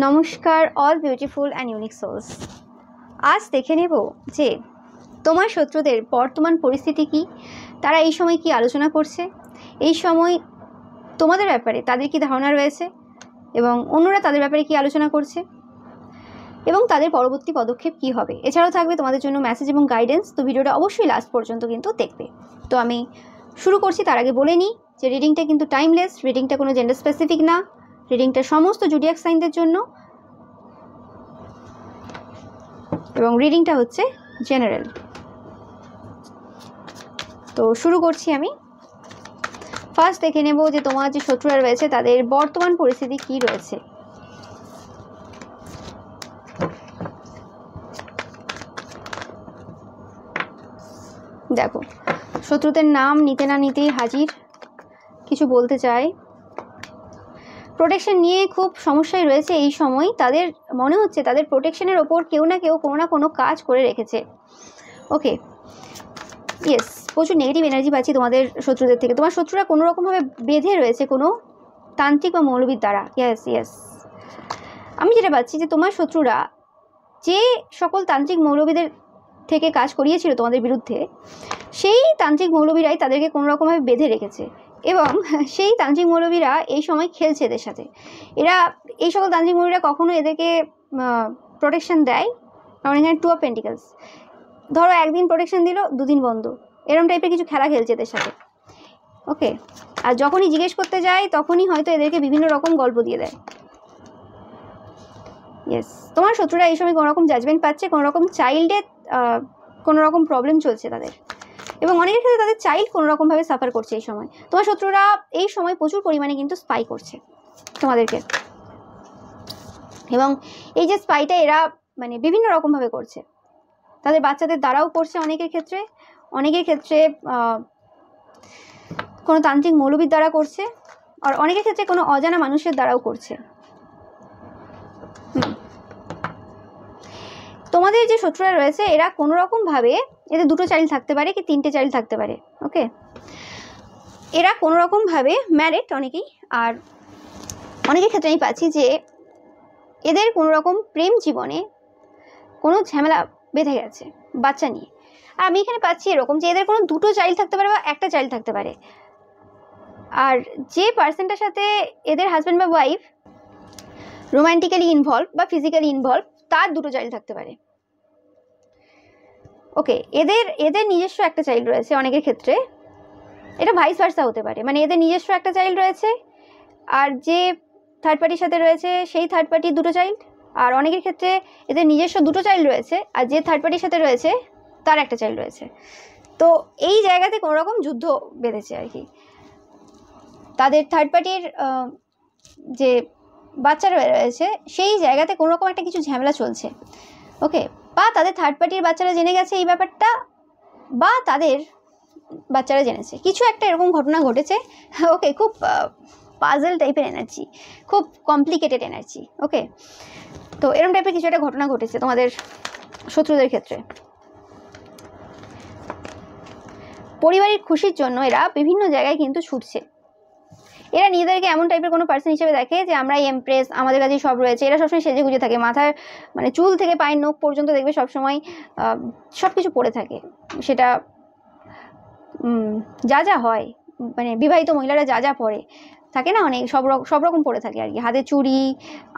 নমস্কার all beautiful and unique souls. আজ দেখে নেব যে তোমার শত্রুদের বর্তমান পরিস্থিতি কি, তারা এই সময় কি আলোচনা করছে, এই সময় তোমাদের ব্যাপারে তাদের কি ধারণা রয়েছে এবং অন্যরা তাদের ব্যাপারে কি আলোচনা করছে এবং তাদের পরবর্তী পদক্ষেপ কি হবে। এছাড়াও থাকবে তোমাদের জন্য মেসেজ এবং গাইডেন্স। তো ভিডিওটা অবশ্যই লাস্ট পর্যন্ত কিন্তু দেখবে। তো আমি শুরু করছি, তার আগে বলে নিই যে রিডিংটা কিন্তু টাইমলেস, রিডিংটা কোনো জেন্ডার স্পেসিফিক না, রিডিংটা সমস্ত জুডিয়াক সাইনদের জন্য এবং রিডিংটা হচ্ছে জেনারেল। তো শুরু করছি আমি। ফার্স্ট দেখে নেব যে তোমার যে শত্রুরা রয়েছে তাদের বর্তমান পরিস্থিতি কি রয়েছে। দেখো, শত্রুদের নাম নিতে না নিতেই হাজির, কিছু বলতে চায়। প্রোটেকশন নিয়ে খুব সমস্যায় রয়েছে এই সময়। তাদের মনে হচ্ছে তাদের প্রোটেকশনের ওপর কেউ না কেউ কোনো না কোনো কাজ করে রেখেছে। ওকে, ইয়েস, প্রচুর নেগেটিভ এনার্জি পাচ্ছি তোমাদের শত্রুদের থেকে। তোমার শত্রুরা কোনো রকমভাবে বেঁধে রয়েছে কোনো তান্ত্রিক বা মৌলবীর দ্বারা। ইয়েস, আমি যেটা পাচ্ছি যে তোমার শত্রুরা যে সকল তান্ত্রিক মৌলবীদের থেকে কাজ করিয়েছিল তোমাদের বিরুদ্ধে, সেই তান্ত্রিক মৌলবীরাই তাদেরকে কোনো রকমভাবে বেঁধে রেখেছে এবং সেই তান্ত্রিক মৌলবীরা এই সময় খেলছে এদের সাথে। এরা এই সকল তান্ত্রিক মৌলবীরা কখনো এদেরকে প্রোটেকশন দেয়, কারণ এখানে 2 অফ পেন্টিকলস। ধরো একদিন প্রোটেকশন দিল, দুদিন বন্ধ, এরকম টাইপের কিছু খেলা খেলছে এদের সাথে। ওকে, আর যখনই জিজ্ঞেস করতে যায় তখনই হয়তো এদেরকে বিভিন্ন রকম গল্প দিয়ে দেয়। ইয়েস, তোমার শত্রুরা এই সময় কোনো রকম জাজমেন্ট পাচ্ছে, কোনো রকম চাইল্ডের কোনো রকম প্রবলেম চলছে তাদের, এবং অনেকের ক্ষেত্রে তাদের চাইল্ড কোনো রকমভাবে সাফার করছে এই সময়। তোমার শত্রুরা এই সময় প্রচুর পরিমাণে কিন্তু স্পাই করছে তোমাদেরকে, এবং এই যে স্পাইটা এরা মানে বিভিন্ন রকমভাবে করছে। তাদের বাচ্চাদের দ্বারাও করছে অনেকের ক্ষেত্রে, কোনো তান্ত্রিক মৌলবীর দ্বারা করছে, আর অনেকের ক্ষেত্রে কোনো অজানা মানুষের দ্বারাও করছে। তোমাদের যে শত্রুরা রয়েছে এরা কোনো রকমভাবে, এদের 2টো চাইল্ড থাকতে পারে কি 3টে চাইল্ড থাকতে পারে। ওকে, এরা কোনো রকমভাবে ম্যারিড অনেকেই, আর অনেকের ক্ষেত্রে আমি পাচ্ছি যে এদের কোনো রকম প্রেম জীবনে কোনো ঝামেলা বেঁধে গেছে বাচ্চা নিয়ে। আর আমি এখানে পাচ্ছি এরকম যে এদের কোনো 2টো চাইল্ড থাকতে পারে বা একটা চাইল্ড থাকতে পারে, আর যে পার্সনটার সাথে এদের হাজব্যান্ড বা ওয়াইফ রোম্যান্টিক্যালি ইনভলভ বা ফিজিক্যালি ইনভলভ, তার 2টো চাইল্ড থাকতে পারে। ওকে, এদের নিজস্ব একটা চাইল্ড রয়েছে অনেকের ক্ষেত্রে, এটা ভাইস ভার্সা হতে পারে, মানে এদের নিজস্ব একটা চাইল্ড রয়েছে আর যে থার্ড পার্টির সাথে রয়েছে সেই থার্ড পার্টির 2টো চাইল্ড, আর অনেকের ক্ষেত্রে এদের নিজস্ব 2টো চাইল্ড রয়েছে আর যে থার্ড পার্টির সাথে রয়েছে তার একটা চাইল্ড রয়েছে। তো এই জায়গাতে কোনো রকম যুদ্ধ বেঁধেছে আর কি। তাদের থার্ড পার্টির যে বাচ্চারা রয়েছে সেই জায়গাতে কোনো রকম একটা কিছু ঝামেলা চলছে। ওকে, বা তাদের থার্ড পার্টির বাচ্চারা জেনে গেছে এই ব্যাপারটা, বা তাদের বাচ্চারা জেনেছে, কিছু একটা এরকম ঘটনা ঘটেছে। ওকে, খুব পাজল টাইপের এনার্জি, খুব কমপ্লিকেটেড এনার্জি। ওকে, তো এরকম টাইপের কিছু একটা ঘটনা ঘটেছে তোমাদের শত্রুদের ক্ষেত্রে। পরিবারের খুশির জন্য এরা বিভিন্ন জায়গায় কিন্তু ছুটছে। এরা নিজেদেরকে এমন টাইপের কোনো পার্সন হিসেবে দেখে যে আমরা এমপ্রেস, আমাদের কাছে সব রয়েছে। এরা সবসময় সেজে গুজে থাকে, মাথার মানে চুল থেকে পায়ের নখ পর্যন্ত দেখবে সবসময় সব কিছু পরে থাকে। সেটা যা যা হয়, মানে বিবাহিত মহিলারা যা যা পরে থাকে না, অনেক সব রকম পরে থাকে আর কি। হাতে চুড়ি,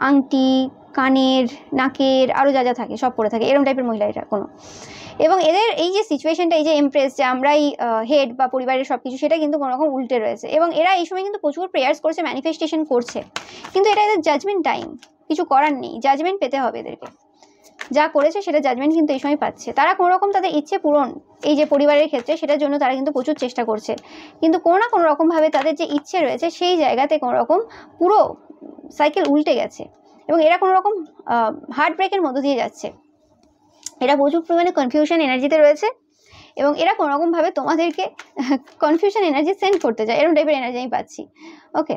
আংটি, কানের, নাকের, আরও যা যা থাকে সব পরে থাকে, এরকম টাইপের মহিলা এটা কোনো। এবং এদের এই যে সিচুয়েশনটা, এই যে এমপ্রেস, যে আমরাই হেড বা পরিবারের সব কিছু, সেটা কিন্তু কোনো রকম উল্টে রয়েছে। এবং এরা এই সময় কিন্তু প্রচুর প্রেয়ার্স করছে, ম্যানিফেস্টেশন করছে, কিন্তু এটা এদের জাজমেন্ট টাইম, কিছু করার নেই, জাজমেন্ট পেতে হবে এদেরকে। যা করেছে সেটা জাজমেন্ট কিন্তু এই সময় পাচ্ছে। তারা কোনো রকম তাদের ইচ্ছে পূরণ, এই যে পরিবারের ক্ষেত্রে, সেটার জন্য তারা কিন্তু প্রচুর চেষ্টা করছে, কিন্তু কোনো না কোনো রকমভাবে তাদের যে ইচ্ছে রয়েছে সেই জায়গাতে কোনো রকম পুরো সাইকেল উল্টে গেছে এবং এরা কোনো রকম হার্ট ব্রেকের মধ্য দিয়ে যাচ্ছে। এরা প্রচুর পরিমাণে কনফিউশন এনার্জিতে রয়েছে এবং এরা কোনো রকমভাবে তোমাদেরকে কনফিউশন এনার্জি সেন্ড করতে যায়, এরকম টাইপের এনার্জি আমি পাচ্ছি। ওকে,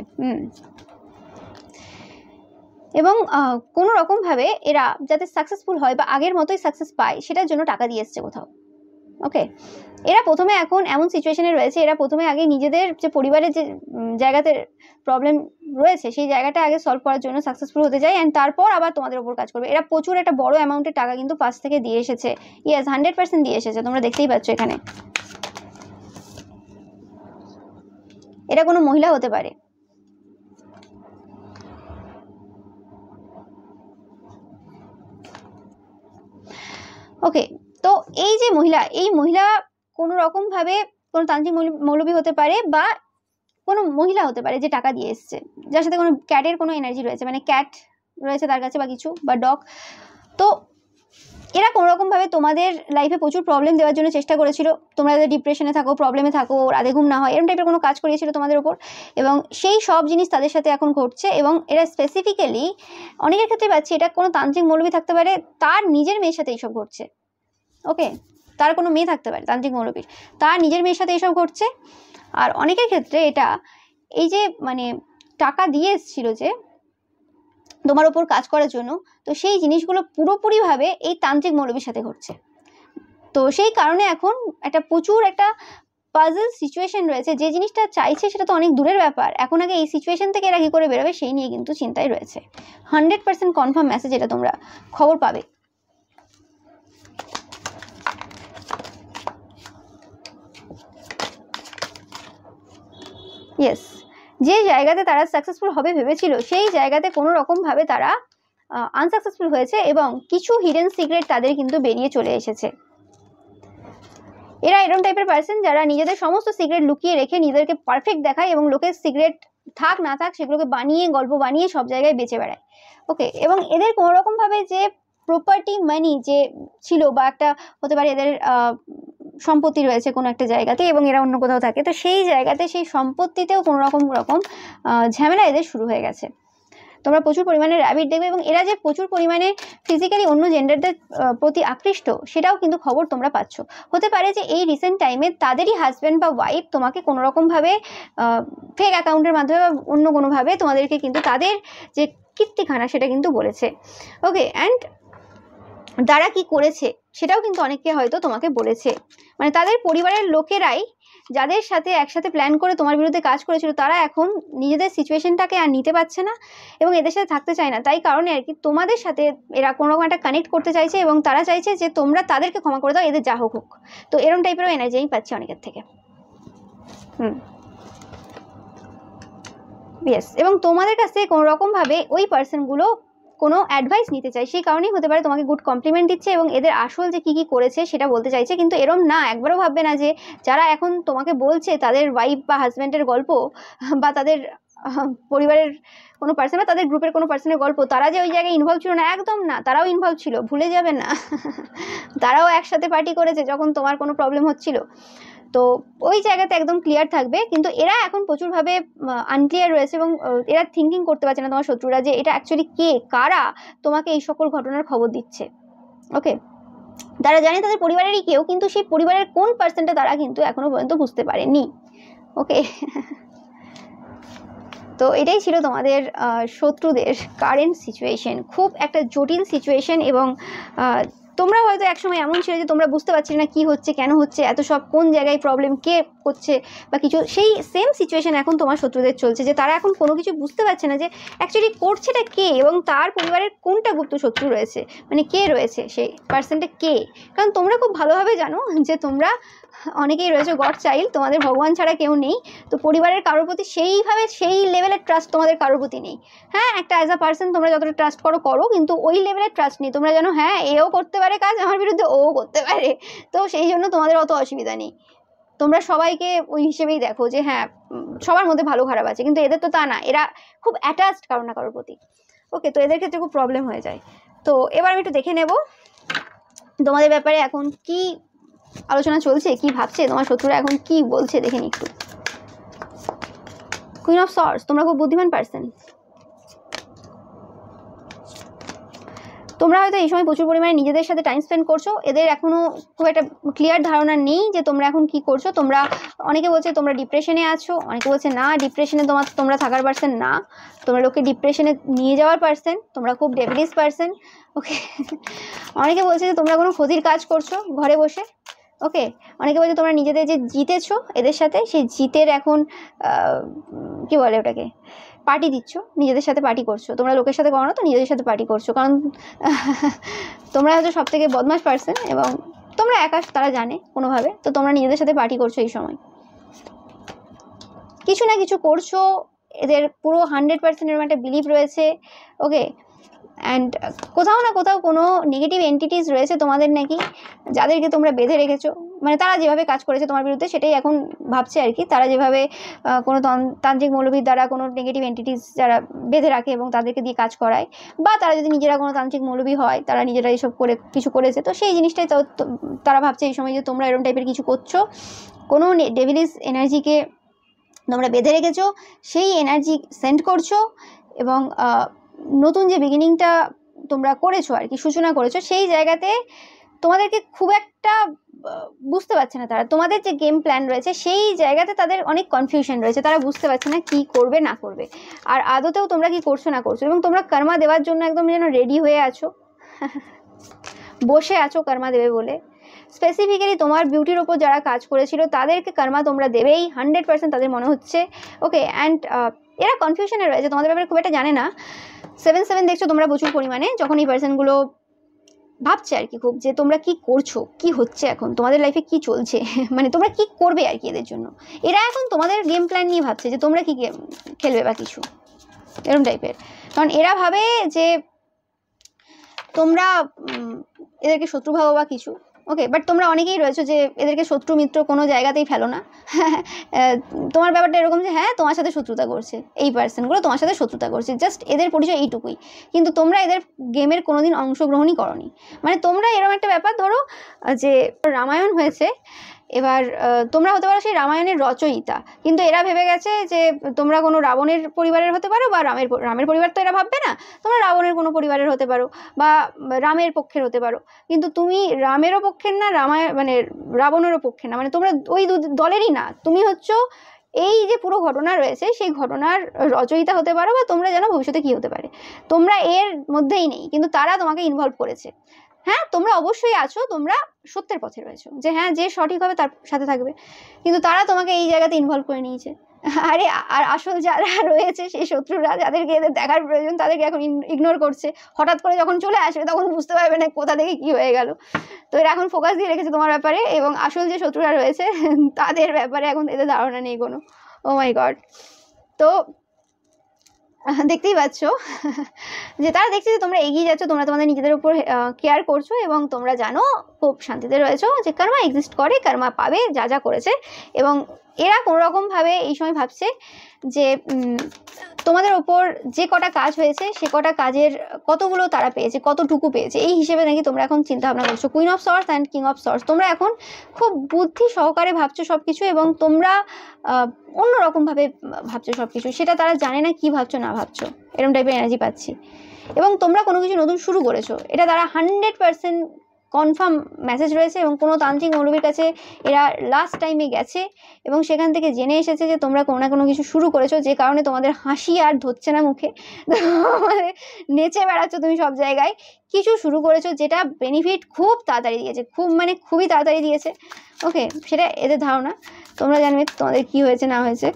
এবং কোনো রকমভাবে এরা যাতে সাকসেসফুল হয় বা আগের মতোই সাকসেস পায় সেটার জন্য টাকা দিয়ে এসছে কোথাও। ওকে, এরা প্রথমে এখন এমন সিচুয়েশনে রয়েছে, এরা প্রথমে আগে নিজেদের যে পরিবারের যে জায়গাতে প্রবলেম রয়েছে সেই জায়গাটা আগে সলভ করার জন্য সাকসেসফুল হতে যায়, অ্যান্ড তারপর আবার তোমাদের ওপর কাজ করবে। এরা প্রচুর একটা বড় অ্যামাউন্টের টাকা কিন্তু পাশ থেকে দিয়ে এসেছে, ইয়েস 100% দিয়ে এসেছে, তোমরা দেখতেই পাচ্ছ এখানে। এটা কোনো মহিলা হতে পারে। ওকে, তো এই যে মহিলা, এই মহিলা কোনো রকম ভাবে কোনো তান্ত্রিক মৌলবী হতে পারে বা কোনো মহিলা হতে পারে যে টাকা দিয়ে এসছে, যার সাথে কোনো ক্যাটের কোনো এনার্জি রয়েছে, মানে ক্যাট রয়েছে তার কাছে বা কিছু, বা ডগ। তো এরা কোনো রকমভাবে তোমাদের লাইফে প্রচুর প্রবলেম দেওয়ার জন্য চেষ্টা করেছিল। তোমরা যাদের ডিপ্রেশনে থাকো, প্রবলেমে থাকো, রাতে ঘুম না হয়, এরকম টাইপের কোনো কাজ করিয়েছিল তোমাদের ওপর, এবং সেই সব জিনিস তাদের সাথে এখন ঘটছে। এবং এরা স্পেসিফিক্যালি অনেকের ক্ষেত্রে পাচ্ছি এটা কোনো তান্ত্রিক মৌলবী থাকতে পারে, তার নিজের মেয়ের সাথে এইসব ঘটছে। ওকে, তার কোনো মেয়ে থাকতে পারে তান্ত্রিক মৌলবীর, তার নিজের মেয়ের সাথে এইসব ঘটছে। আর অনেকের ক্ষেত্রে এটা এই যে মানে টাকা দিয়ে এসেছিল যে তোমার ওপর কাজ করার জন্য, তো সেই জিনিসগুলো পুরোপুরিভাবে এই তান্ত্রিক মৌলবীর সাথে ঘটছে। তো সেই কারণে এখন একটা প্রচুর একটা পাজল সিচুয়েশন রয়েছে, যে জিনিসটা চাইছে সেটা তো অনেক দূরের ব্যাপার, এখন আগে এই সিচুয়েশন থেকে এরা কী করে বেরোবে সেই নিয়ে কিন্তু চিন্তায় রয়েছে। 100% কনফার্ম মেসেজ, এটা তোমরা খবর পাবে। ইয়েস, যে জায়গাতে তারা সাকসেসফুল হবে ভেবেছিল সেই জায়গাতে কোনো রকমভাবে তারা আনসাকসেসফুল হয়েছে, এবং কিছু হিডেন সিক্রেট তাদের কিন্তু বেরিয়ে চলে এসেছে। এরা এরকম টাইপের পার্সন যারা নিজেদের সমস্ত সিক্রেট লুকিয়ে রেখে নিজেদেরকে পারফেক্ট দেখায়, এবং লোকের সিক্রেট থাক না থাক সেগুলোকে বানিয়ে, গল্প বানিয়ে সব জায়গায় বেচে বেড়ায়। ওকে, এবং এদের কোনো রকমভাবে যে প্রপার্টি মানি যে ছিল, বা একটা হতে পারে এদের সম্পত্তি রয়েছে কোনো একটা জায়গাতে এবং এরা অন্য কোথাও থাকে, তো সেই জায়গাতে সেই সম্পত্তিতেও কোনো রকম ঝামেলা এদের শুরু হয়ে গেছে। তোমরা প্রচুর পরিমাণে র্যাবিট দেখবে, এবং এরা যে প্রচুর পরিমাণে ফিজিক্যালি অন্য জেন্ডারদের প্রতি আকৃষ্ট সেটাও কিন্তু খবর তোমরা পাচ্ছ। হতে পারে যে এই রিসেন্ট টাইমে তাদেরই হাজব্যান্ড বা ওয়াইফ তোমাকে কোনো রকমভাবে ফেক অ্যাকাউন্টের মাধ্যমে বা অন্য কোনোভাবে তোমাদেরকে কিন্তু তাদের যে কীর্তিখানা সেটা কিন্তু বলেছে। ওকে, অ্যান্ড তারা কি করেছে সেটাও কিন্তু অনেকে হয়তো তোমাকে বলেছে, মানে তাদের পরিবারের লোকেরাই যাদের সাথে একসাথে প্ল্যান করে তোমার বিরুদ্ধে কাজ করেছিল, তারা এখন নিজেদের সিচুয়েশনটাকে আর নিতে পারছে না এবং এদের সাথে থাকতে চায় না। তাই কারণে আর কি তোমাদের সাথে এরা কোনো রকম একটা কানেক্ট করতে চাইছে, এবং তারা চাইছে যে তোমরা তাদেরকে ক্ষমা করে দাও, এদের যা হোক হোক। তো এরকম টাইপেরও এনার্জি আমি পাচ্ছি অনেকের থেকে। ইয়েস, এবং তোমাদের কাছে কোনো রকমভাবে ওই পার্সনগুলো কোনো অ্যাডভাইস নিতে চাই, সেই কারণেই হতে পারে তোমাকে গুড কমপ্লিমেন্ট দিচ্ছে এবং এদের আসল যে কী কী করেছে সেটা বলতে চাইছে। কিন্তু এরম না, একবারও ভাববে না যে যারা এখন তোমাকে বলছে তাদের ওয়াইফ বা হাজব্যান্ডের গল্প, বা তাদের পরিবারের কোনো পার্সন বা তাদের গ্রুপের কোনো পার্সনের গল্প, তারা যে ওই জায়গায় ইনভলভ ছিল না, একদম না, তারাও ইনভলভ ছিল, ভুলে যাবে না। তারাও একসাথে পার্টি করেছে যখন তোমার কোনো প্রবলেম হচ্ছিল। তো ওই জায়গাতে একদম ক্লিয়ার থাকবে। কিন্তু এরা এখন প্রচুরভাবে আনক্লিয়ার রয়েছে, এবং এরা থিঙ্কিং করতে পারছে না তোমার শত্রুরা যে এটা অ্যাকচুয়ালি কে, কারা তোমাকে এই সকল ঘটনার খবর দিচ্ছে। ওকে, তারা জানে তাদের পরিবারেরই কেউ, কিন্তু সেই পরিবারের কোন পার্সনটা তারা কিন্তু এখনো পর্যন্ত বুঝতে পারেনি। ওকে, তো এটাই ছিল তোমাদের শত্রুদের কারেন্ট সিচুয়েশন, খুব একটা জটিল সিচুয়েশন। এবং তোমরা হয়তো একসময় এমন ছিল যে তোমরা বুঝতে পারছিলে না কি হচ্ছে, কেন হচ্ছে, এত সব কোন জায়গায় প্রবলেম, কে করছে বা কিছু। সেই সেম সিচুয়েশন এখন তোমার শত্রুদের চলছে, যে তারা এখন কোনো কিছু বুঝতে পারছে না যে অ্যাকচুয়ালি করছেটা কে, এবং তার পরিবারের কোনটা গুপ্ত শত্রু রয়েছে, মানে কে রয়েছে, সেই পার্সনটা কে। কারণ তোমরা খুব ভালোভাবে জানো যে তোমরা অনেকেই রয়েছে গড চাইল্ড, তোমাদের ভগবান ছাড়া কেউ নেই। তো পরিবারের কারোর প্রতি সেইভাবে সেই লেভেলের ট্রাস্ট তোমাদের কারোর প্রতি নেই। হ্যাঁ, একটা অ্যাজ আ পার্সন তোমরা যতটা ট্রাস্ট করো, কিন্তু ওই লেভেলের ট্রাস্ট নেই। তোমরা জানো হ্যাঁ এও করতে পারে কাজ আমার বিরুদ্ধে, ও করতে পারে, তো সেই জন্য তোমাদের অত অসুবিধা নেই। তোমরা সবাইকে ওই হিসেবেই দেখো যে হ্যাঁ সবার মধ্যে ভালো খারাপ আছে, কিন্তু এদের তো তা না, এরা খুব অ্যাটাচড কারো না কারোর প্রতি। ওকে, তো এদের ক্ষেত্রে খুব প্রবলেম হয়ে যায়। তো এবার আমি একটু দেখে নেব তোমাদের ব্যাপারে এখন কি আলোচনা চলছে, কি ভাবছে তোমার শত্রুরা, এখন কি বলছে দেখে নি একটু। কুইন অফ সর্ডস, তোমরা খুব বুদ্ধিমান পার্সন। তোমরা হয়তো এই সময় প্রচুর পরিমাণে নিজেদের সাথে টাইম স্পেন্ড করছো। এদের এখনো খুব একটা ক্লিয়ার ধারণা নেই যে তোমরা এখন কি করছো। তোমরা, অনেকে বলছে তোমরা ডিপ্রেশনে আছো, অনেকে বলছে না ডিপ্রেশনে তোমরা থাকার পার্সন না, তোমরা লোকে ডিপ্রেশনে নিয়ে যাওয়ার পার্সন, তোমরা খুব ডেভিলিশ পার্সন। ওকে, অনেকে বলছে যে তোমরা কোনো ক্ষতির কাজ করছো ঘরে বসে। ওকে, অনেকে বলছে তোমরা নিজেদের যে জিতেছো এদের সাথে, সেই জিতের এখন কি বলে ওটাকে, পার্টি দিচ্ছ, নিজেদের সাথে পার্টি করছো। তোমরা লোকের সাথে করো না তো, নিজেদের সাথে পার্টি করছো, কারণ তোমরা হচ্ছে সব থেকে বদমাশ পার্সন এবং তোমরা একা তারা জানে কোনোভাবে, তো তোমরা নিজেদের সাথে পার্টি করছো এই সময়, কিছু না কিছু করছো, এদের পুরো 100% এরকম একটা বিলিভ রয়েছে। ওকে, অ্যান্ড কোথাও না কোথাও কোনো নেগেটিভ এন্টিটিস রয়েছে তোমাদের নাকি, যাদেরকে তোমরা বেঁধে রেখেছো, মানে তারা যেভাবে কাজ করেছে তোমার বিরুদ্ধে সেটাই এখন ভাবছে আর কি, তারা যেভাবে কোনো তান্ত্রিক মৌলবীর দ্বারা কোনো নেগেটিভ এন্টিটিস যারা বেঁধে রাখে এবং তাদেরকে দিয়ে কাজ করায়, বা তারা যদি নিজেরা কোনো তান্ত্রিক মৌলবী হয়, তারা নিজেরা এইসব করে কিছু করেছে, তো সেই জিনিসটাই তারা ভাবছে এই সময় যে তোমরা এরকম টাইপের কিছু করছো, কোনো ডেভিলিস এনার্জিকে তোমরা বেঁধে রেখেছো, সেই এনার্জি সেন্ড করছো, এবং নতুন যে বিগিনিংটা তোমরা করেছো আর কি, সূচনা করেছো, সেই জায়গাতে তোমাদেরকে খুব একটা বুঝতে পারছে না তারা, তোমাদের যে গেম প্ল্যান রয়েছে সেই জায়গাতে তাদের অনেক কনফিউশন রয়েছে, তারা বুঝতে পারছে না কি করবে না করবে, আর আদতেও তোমরা কি করছো না করছো, এবং তোমরা কর্মা দেওয়ার জন্য একদম যেন রেডি হয়ে আছো, বসে আছো কর্মা দেবে বলে। স্পেসিফিক্যালি তোমার বিউটির ওপর যারা কাজ করেছিল তাদেরকে কর্মা তোমরা দেবেই 100%, তাদের মনে হচ্ছে। ওকে, অ্যান্ড এরা কনফিউশনে রয়েছে, তোমাদের ব্যাপারে খুব একটা জানে না। 7-7 দেখছো তোমরা প্রচুর পরিমাণে, যখন এই পার্সনগুলো ভাবছে আর কি খুব, যে তোমরা কি করছো, কি হচ্ছে এখন তোমাদের লাইফে, কি চলছে, মানে তোমরা কি করবে আর কি এদের জন্য, এরা এখন তোমাদের গেম প্ল্যান নিয়ে ভাবছে যে তোমরা কি গেম খেলবে বা কিছু এরকম টাইপের, কারণ এরা ভাবে যে তোমরা এদেরকে শত্রু ভাবো বা কিছু। ওকে, বাট তোমরা অনেকেই রয়েছো যে এদেরকে শত্রু মিত্র কোনো জায়গাতেই ফেলো না। তোমার ব্যাপারটা এরকম যে হ্যাঁ তোমার সাথে শত্রুতা করছে, এই পার্সনগুলো তোমার সাথে শত্রুতা করছে, জাস্ট এদের পরিচয় এইটুকুই, কিন্তু তোমরা এদের গেমের কোনোদিন অংশগ্রহণই করনি। মানে তোমরা এরকম একটা ব্যাপার ধরো যে রামায়ণ হয়েছে, এবার তোমরা হতে পারো সেই রামায়ণের রচয়িতা, কিন্তু এরা ভেবে গেছে যে তোমরা কোনো রাবণের পরিবারের হতে পারো, বা রামের পরিবার তো এরা ভাববে না, তোমরা রাবণের কোনো পরিবারের হতে পারো, বা রামের পক্ষের হতে পারো, কিন্তু তুমি রামেরও পক্ষের না, মানে রাবণেরও পক্ষের না, মানে তোমরা ওই দলেরই না, তুমি হচ্ছো এই যে পুরো ঘটনা রয়েছে সেই ঘটনার রচয়িতা হতে পারো, বা তোমরা জানো ভবিষ্যতে কি হতে পারে, তোমরা এর মধ্যেই নেই, কিন্তু তারা তোমাকে ইনভলভ করেছে। হ্যাঁ তোমরা অবশ্যই আছো, তোমরা সত্যের পথে রয়েছো, যে হ্যাঁ যে সঠিক হবে তার সাথে থাকবে, কিন্তু তারা তোমাকে এই জায়গাতে ইনভলভ করে নিয়েছে। আরে আর আসল যারা রয়েছে সেই শত্রুরা, যাদেরকে এদের দেখার প্রয়োজন, তাদেরকে এখন ইগনোর করছে, হঠাৎ করে যখন চলে আসবে তখন বুঝতে পারবে না কোথা থেকে কি হয়ে গেল, তো এরা এখন ফোকাস দিয়ে রেখেছে তোমার ব্যাপারে, এবং আসল যে শত্রুরা রয়েছে তাদের ব্যাপারে এখন এদের ধারণা নেই কোনো। ও মাই গড, তো দেখতেই পাচ্ছ যে তারা দেখছে যে তোমরা এগিয়ে যাচ্ছ, তোমরা তোমাদের নিজেদের উপর কেয়ার করছো, এবং তোমরা জানো খুব শান্তিতে রয়েছো যে কর্মা এক্সিস্ট করে, কর্মা পাবে যা যা করেছে, এবং এরা কোনোরকমভাবে এই সময় ভাবছে যে তোমাদের ওপর যে কটা কাজ হয়েছে সে কটা কাজের কতগুলো তারা পেয়েছে, কতটুকু পেয়েছে, এই হিসেবে নাকি তোমরা এখন চিন্তা ভাবনা করছো। Queen of source and king of সর্স, তোমরা এখন খুব বুদ্ধি সহকারে ভাবছো সব কিছু, এবং তোমরা অন্যরকমভাবে ভাবছো সব কিছু, সেটা তারা জানে না কি ভাবছো না ভাবছো, এরকম টাইপের এনার্জি পাচ্ছি। এবং তোমরা কোনো কিছু নতুন শুরু করেছো, এটা তারা 100% কনফার্ম মেসেজ রয়েছে, এবং কোনো তান্ত্রিক মৌলবীর কাছে এরা লাস্ট টাইমে গেছে এবং সেখান থেকে জেনে এসেছে যে তোমরা কোনো না কোনো কিছু শুরু করেছো, যে কারণে তোমাদের হাসি আর ধরছে না মুখে, নেচে বেড়াচ্ছ তুমি সব জায়গায়, কিছু শুরু করেছো যেটা বেনিফিট খুব তাড়াতাড়ি দিয়েছে, খুবই তাড়াতাড়ি দিয়েছে। ওকে, সেটা এদের ধারণা, তোমরা জানবে তোমাদের কি হয়েছে না হয়েছে,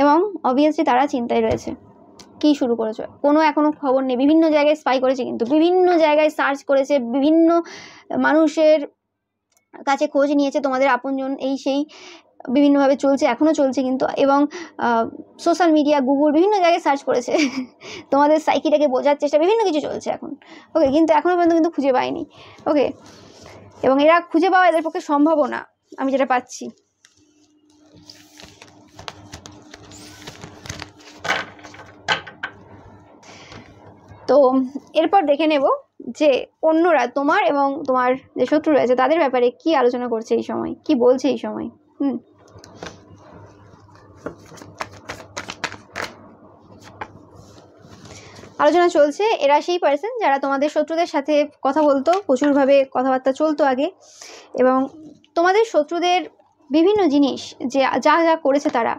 এবং অবভিয়াসলি তারা চিন্তায় রয়েছে কি শুরু করেছো, কোনো এখনো খবর নেই, বিভিন্ন জায়গায় স্পাই করেছে, কিন্তু বিভিন্ন জায়গায় সার্চ করেছে, বিভিন্ন মানুষের কাছে খোঁজ নিয়েছে, তোমাদের আপনজন এই সেই বিভিন্নভাবে চলছে, এখনো চলছে কিন্তু, এবং সোশ্যাল মিডিয়া, গুগল, বিভিন্ন জায়গায় সার্চ করেছে তোমাদের সাইকিটাকে বোঝার চেষ্টা, বিভিন্ন কিছু চলছে এখন। ওকে, কিন্তু এখনো পর্যন্ত কিন্তু খুঁজে পায়নি। ওকে, এবং এরা খুঁজে পাওয়া এদের পক্ষে সম্ভবও না, আমি যেটা পাচ্ছি। তো এরপর দেখে নেব যে অন্যরা তোমার এবং তোমার যে শত্রু রয়েছে তাদের ব্যাপারে কি আলোচনা করছে এই সময়, কি বলছে এই সময়। আলোচনা চলছে, এরা সেই পার্সন যারা তোমাদের শত্রুদের সাথে কথা বলতো, প্রচুরভাবে কথাবার্তা চলতো আগে, এবং তোমাদের শত্রুদের বিভিন্ন জিনিস যে যা যা করেছে তারা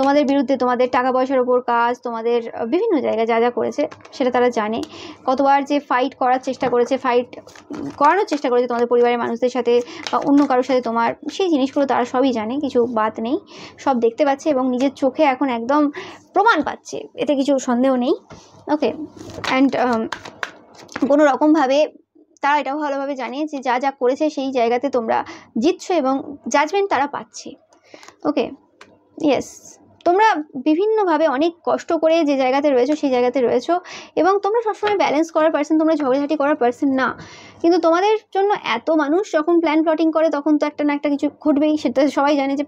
তোমাদের বিরুদ্ধে, তোমাদের টাকা পয়সার ওপর কাজ, তোমাদের বিভিন্ন জায়গায় যা যা করেছে সেটা তারা জানে। কতবার যে ফাইট করার চেষ্টা করেছে, ফাইট করানোর চেষ্টা করেছে তোমাদের পরিবারের মানুষদের সাথে বা অন্য কারোর সাথে তোমার, সেই জিনিসগুলো তারা সবই জানে, কিছু বাদ নেই, সব দেখতে পাচ্ছে এবং নিজের চোখে এখন একদম প্রমাণ পাচ্ছে, এতে কিছু সন্দেহ নেই। ওকে, অ্যান্ড কোনো রকমভাবে তারা এটাও ভালোভাবে জানে যে যা যা করেছে সেই জায়গাতে তোমরা জিতছো এবং জাজমেন্ট তারা পাচ্ছে। ওকে, ইয়েস, তোমরা বিভিন্নভাবে অনেক কষ্ট করে যে জায়গাতে রয়েছো সেই জায়গাতে রয়েছো এবং তোমরা সবসময় ব্যালেন্স করার পার্সন, তোমরা ঝগড়াঝাটি করার পার্সন না। কিন্তু তোমাদের জন্য এত মানুষ যখন প্ল্যান প্লটিং করে তখন তো একটা না একটা কিছু ঘটবেই, সেটা সবাই জানে যে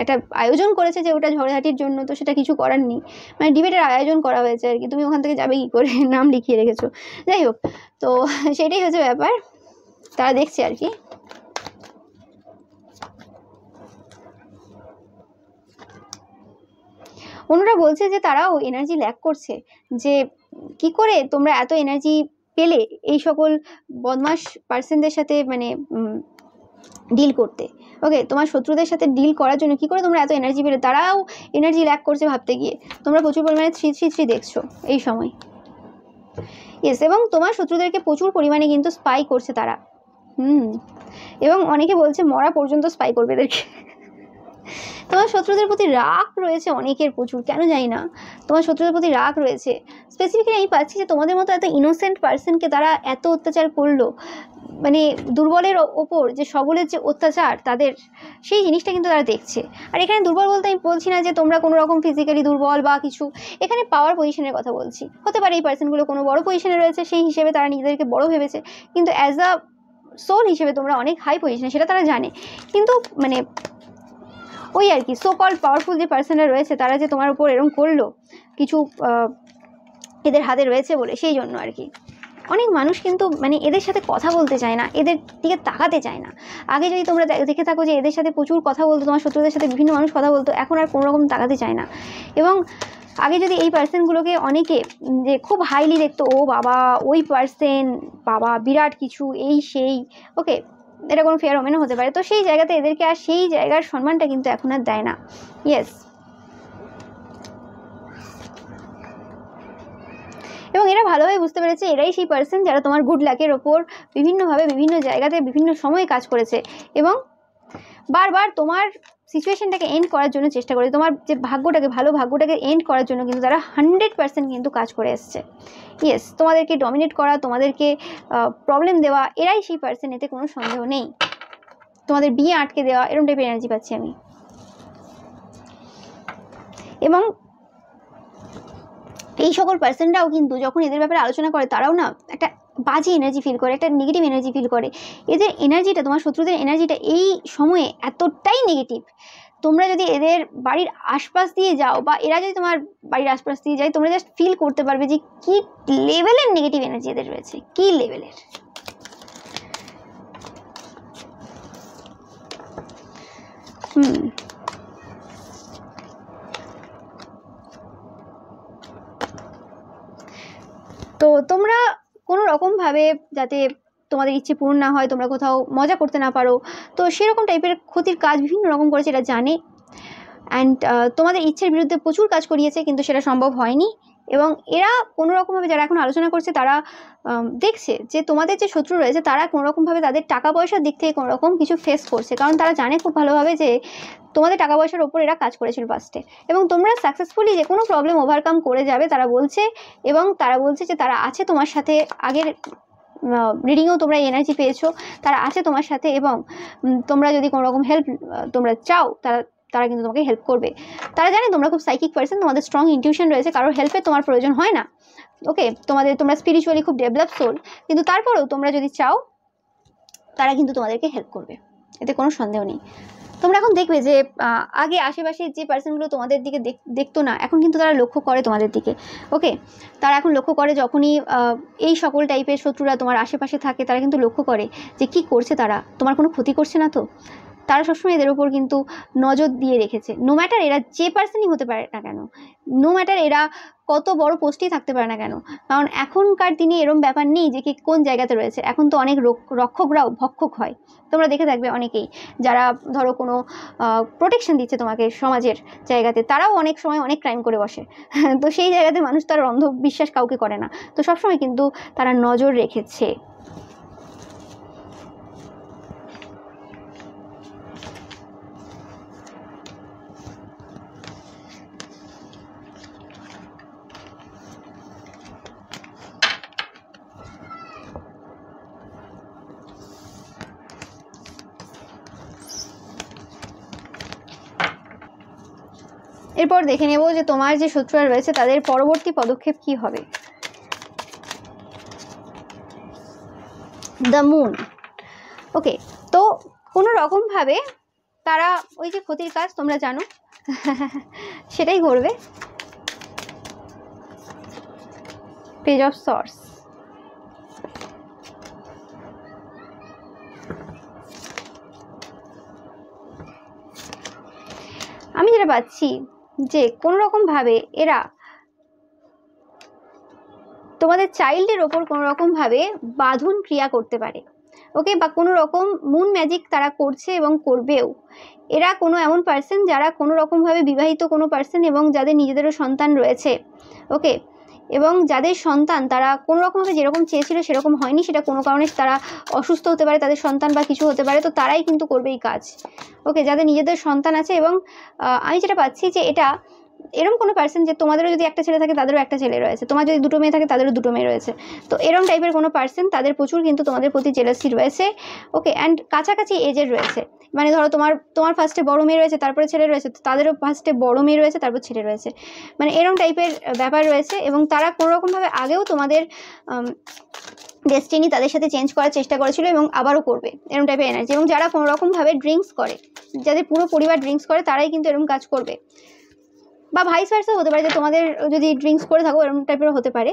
একটা আয়োজন করেছে যে ওটা ঝগড়াঝাটির জন্য, তো সেটা কিছু করার নেই, মানে ডিবেটের আয়োজন করা হয়েছে আর কি, তুমি ওখান থেকে যাবে কী করে, নাম লিখিয়ে রেখেছো, যাই হোক, তো সেটাই হচ্ছে ব্যাপার, তারা দেখছে আর কি। অন্যরা বলছে যে তারাও এনার্জি ল্যাক করছে, যে কি করে তোমরা এত এনার্জি পেলে এই সকল বদমাস পার্সনদের সাথে মানে ডিল করতে। ওকে, তোমার শত্রুদের সাথে ডিল করার জন্য কি করে তোমরা এত এনার্জি পেলে, তারাও এনার্জি ল্যাক করছে ভাবতে গিয়ে। তোমরা প্রচুর পরিমাণে 333 দেখছো এই সময়। ইয়েস, এবং তোমার শত্রুদেরকে প্রচুর পরিমাণে কিন্তু স্পাই করছে তারা। এবং অনেকে বলছে মরা পর্যন্ত স্পাই করবে এদেরকে। তোমার শত্রুদের প্রতি রাগ রয়েছে অনেকের প্রচুর, কেন জানি না তোমার শত্রুদের প্রতি রাগ রয়েছে। স্পেসিফিক্যালি আমি পাচ্ছি যে তোমাদের মতো এত ইনোসেন্ট পার্সনকে তারা এত অত্যাচার করলো, মানে দুর্বলের ওপর যে সবলের যে অত্যাচার তাদের, সেই জিনিসটা কিন্তু তারা দেখছে। আর এখানে দুর্বল বলতে আমি বলছি না যে তোমরা কোনো রকম ফিজিক্যালি দুর্বল বা কিছু, এখানে পাওয়ার পজিশনের কথা বলছি। হতে পারে এই পার্সনগুলো কোনো বড় পজিশনে রয়েছে, সেই হিসেবে তারা নিজেদেরকে বড় ভেবেছে, কিন্তু অ্যাজ আ সোল হিসেবে তোমরা অনেক হাই পজিশনে, সেটা তারা জানে। কিন্তু মানে ওই আর কি, সো কল পাওয়ারফুল যে পার্সনরা রয়েছে তারা যে তোমার উপর এরকম করলো, কিছু এদের হাতে রয়েছে বলে, সেই জন্য আর কি। অনেক মানুষ কিন্তু মানে এদের সাথে কথা বলতে চায় না, এদের দিকে তাকাতে চায় না। আগে যদি তোমরা দেখে থাকো যে এদের সাথে প্রচুর কথা বলতো, তোমার শত্রুদের সাথে বিভিন্ন মানুষ কথা বলতো, এখন আর কোনো রকম তাকাতে চায় না। এবং আগে যদি এই পার্সনগুলোকে অনেকে যে খুব হাইলি দেখতো, ও বাবা ওই পার্সন, বাবা বিরাট কিছু, এই সেই, ওকে, এটা কোনো ফেয়ার ওমেনও হতে পারে, তো সেই জায়গাতে এদেরকে আর সেই জায়গার সম্মানটা কিন্তু এখন আর দেয় না। ইয়েস, এবং এরা ভালোভাবে বুঝতে পেরেছে এরাই সেই পার্সন যারা তোমার গুড লাকের ওপর বিভিন্নভাবে বিভিন্ন জায়গাতে বিভিন্ন সময়ে কাজ করেছে এবং বারবার তোমার সিচুয়েশনটাকে এন্ড করার জন্য চেষ্টা করেছে, তোমার যে ভাগ্যটাকে, ভালো ভাগ্যটাকে এন্ড করার জন্য কিন্তু তারা 100% কিন্তু কাজ করে এসছে। ইয়েস, তোমাদেরকে ডমিনেট করা, তোমাদেরকে প্রবলেম দেওয়া, এরাই সেই পার্সন, এতে কোনো সন্দেহ নেই। তোমাদের বিয়ে আটকে দেওয়া, এরকম টাইপের এনার্জি পাচ্ছি আমি। এবং এই সকল পার্সনরাও কিন্তু যখন এদের ব্যাপারে আলোচনা করে তারাও না একটা বাজে এনার্জি ফিল করে, একটা নেগেটিভ এনার্জি ফিল করে। এদের এনার্জিটা, তোমার শত্রুদের এনার্জিটা এই সময়ে এতটাই নেগেটিভ, তোমরা যদি এদের বাড়ির আশপাশ দিয়ে যাও বা এরা যদি তোমার বাড়ির আশপাশ দিয়ে যায়, তোমরা জাস্ট ফিল করতে পারবে যে কি লেভেলের নেগেটিভ এনার্জি এদের রয়েছে, কি লেভেলের। তো তোমরা কোনো রকমভাবে যাতে তোমাদের ইচ্ছে পূরণ না হয়, তোমরা কোথাও মজা করতে না পারো, তো সেরকম টাইপের ক্ষতির কাজ বিভিন্ন রকম করেছে, এটা জানে। অ্যান্ড তোমাদের ইচ্ছের বিরুদ্ধে প্রচুর কাজ করিয়েছে, কিন্তু সেটা সম্ভব হয়নি। এবং এরা কোনো রকমভাবে, যারা এখন আলোচনা করছে, তারা দেখছে যে তোমাদের যে শত্রু রয়েছে তারা কোনো রকমভাবে তাদের টাকা পয়সার দিক থেকে কোনো রকম কিছু ফেস করছে, কারণ তারা জানে খুব ভালোভাবে যে তোমাদের টাকা পয়সার ওপর এরা কাজ করেছিল ফার্স্টে, এবং তোমরা সাকসেসফুলি যে কোনো প্রবলেম ওভারকাম করে যাবে তারা বলছে। এবং তারা বলছে যে তারা আছে তোমার সাথে, আগের রিডিংয়েও তোমরা এনার্জি পেয়েছো, তারা আছে তোমার সাথে, এবং তোমরা যদি কোনো রকম হেল্প তোমরা চাও, তারা কিন্তু তোমাকে হেল্প করবে। তারা জানে তোমরা খুব সাইকিক পার্সন, তোমাদের স্ট্রং ইনটিউশন রয়েছে, কারোর হেল্পে তোমার প্রয়োজন হয় না। ওকে, তোমরা স্পিরিচুয়ালি খুব ডেভেলপ সোল, কিন্তু তারপরেও তোমরা যদি চাও তারা কিন্তু তোমাদেরকে হেল্প করবে, এতে কোনো সন্দেহ নেই। তোমরা এখন দেখবে যে আগে আশেপাশে যে পার্সনগুলো তোমাদের দিকে দেখতো না, এখন কিন্তু তারা লক্ষ্য করে তোমাদের দিকে। ওকে, তারা এখন লক্ষ্য করে, যখনই এই সকল টাইপের শত্রুরা তোমার আশেপাশে থাকে, তারা কিন্তু লক্ষ্য করে যে কি করছে তারা, তোমার কোনো ক্ষতি করছে না তো। তারা সবসময় এদের উপর কিন্তু নজর দিয়ে রেখেছে। নো ম্যাটার এরা যে পার্সনই হতে পারে না কেন, নো ম্যাটার এরা কত বড় পোস্টেই থাকতে পারে না কেন, কারণ এখনকার দিনে এরম ব্যাপার নেই যে কি কোন জায়গাতে রয়েছে। এখন তো অনেক রক্ষকরাও ভক্ষক হয়। তোমরা দেখে থাকবে অনেকেই যারা ধরো কোনো প্রোটেকশন দিচ্ছে তোমাকে সমাজের জায়গাতে, তারাও অনেক সময় অনেক ক্রাইম করে বসে। তো সেই জায়গাতে মানুষ তার অন্ধবিশ্বাস কাউকে করে না। তো সবসময় কিন্তু তারা নজর রেখেছে। এরপর দেখে নেব যে তোমার যে শত্রুরা রয়েছে তাদের পরবর্তী পদক্ষেপ কি হবে। The moon. ওকে, তো কোনো রকমভাবে তারা ওই যে ক্ষতির কাজ তোমরা জানো সেটাই করবে। পেজ অফ সর্স। আমি যেটা পাচ্ছি যে কোনো রকমভাবে এরা তোমাদের চাইল্ডের ওপর কোনো রকমভাবে বাঁধন ক্রিয়া করতে পারে। ওকে, বা কোনো রকম মুন ম্যাজিক তারা করছে এবং করবেও। এরা কোনো এমন পার্সন যারা কোনো রকমভাবে বিবাহিত কোনো পার্সন এবং যাদের নিজেদেরও সন্তান রয়েছে। ওকে, এবং যাদের সন্তান তারা কোনো রকমভাবে যেরকম চেয়েছিল সেরকম হয়নি, সেটা কোনো কারণে তারা অসুস্থ হতে পারে, তাদের সন্তান বা কিছু হতে পারে, তো তারাই কিন্তু করবে এই কাজ। ওকে, যাদের নিজেদের সন্তান আছে এবং আমি যেটা পাচ্ছি যে এটা এরকম কোনো পার্সন যে তোমাদেরও যদি একটা ছেলে থাকে তাদেরও একটা ছেলে রয়েছে, তোমার যদি দুটো মেয়ে থাকে তাদেরও দুটো মেয়ে রয়েছে। তো এরকম টাইপের কোনো পার্সন, তাদের প্রচুর কিন্তু তোমাদের প্রতি জেলাসি রয়েছে। ওকে, অ্যান্ড কাছাকাছি এজের রয়েছে, মানে ধরো তোমার ফার্স্টে বড় মেয়ে রয়েছে, তারপরে ছেলে রয়েছে, তো তাদেরও ফার্স্টে বড় মেয়ে রয়েছে, তারপর ছেলে রয়েছে, মানে এরকম টাইপের ব্যাপার রয়েছে। এবং তারা কোনো রকমভাবে আগেও তোমাদের ডেস্টিনি তাদের সাথে চেঞ্জ করার চেষ্টা করেছিল এবং আবারও করবে, এরকম টাইপের এনার্জি। এবং যারা কোনো রকমভাবে ড্রিঙ্কস করে, যাদের পুরো পরিবার ড্রিঙ্কস করে, তারাই কিন্তু এরকম কাজ করবে। বা ভাইস ভার্সা হতে পারে, যে তোমাদের যদি ড্রিঙ্কস করে থাকো এরকম টাইপেরও হতে পারে।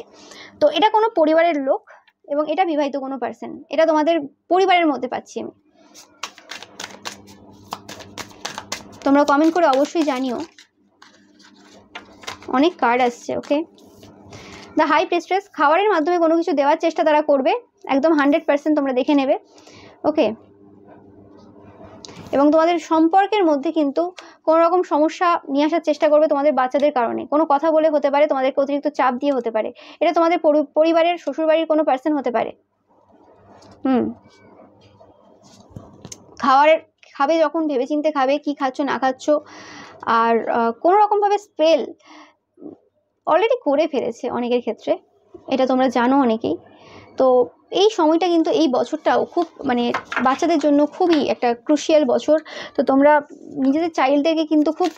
তো এটা কোনো পরিবারের লোক এবং এটা বিবাহিত কোনো পার্সন, এটা তোমাদের পরিবারের মধ্যে পাচ্ছি আমি। তোমরা কমেন্ট করে অবশ্যই জানিও। অনেক কার্ড আসছে। ওকে, দ্য হাই প্রিস্ট্রেস। খাবারের মাধ্যমে কোনো কিছু দেওয়ার চেষ্টা তারা করবে, একদম 100% তোমরা দেখে নেবে। ওকে, এবং তোমাদের সম্পর্কের মধ্যে কিন্তু কোনো রকম সমস্যা নিয়ে আসার চেষ্টা করবে তোমাদের বাচ্চাদের কারণে। কোনো কথা বলে হতে পারে, তোমাদেরকে অতিরিক্ত চাপ দিয়ে হতে পারে। এটা তোমাদের পরিবারের শ্বশুরবাড়ির কোনো পার্সন হতে পারে। খাবে যখন ভেবেচিন্তে খাবে, কি খাচ্ছ না খাচ্ছ। আর কোনো রকমভাবে স্পেল অলরেডি করে ফেলেছে অনেকের ক্ষেত্রে, এটা তোমরা জানো অনেকেই। তো এই সময়টা কিন্তু এই বছরটাও খুব মানে বাচ্চাদের জন্য খুবই একটা ক্রুশিয়াল বছর। তো তোমরা নিজেদের চাইল্ডদেরকে কিন্তু খুব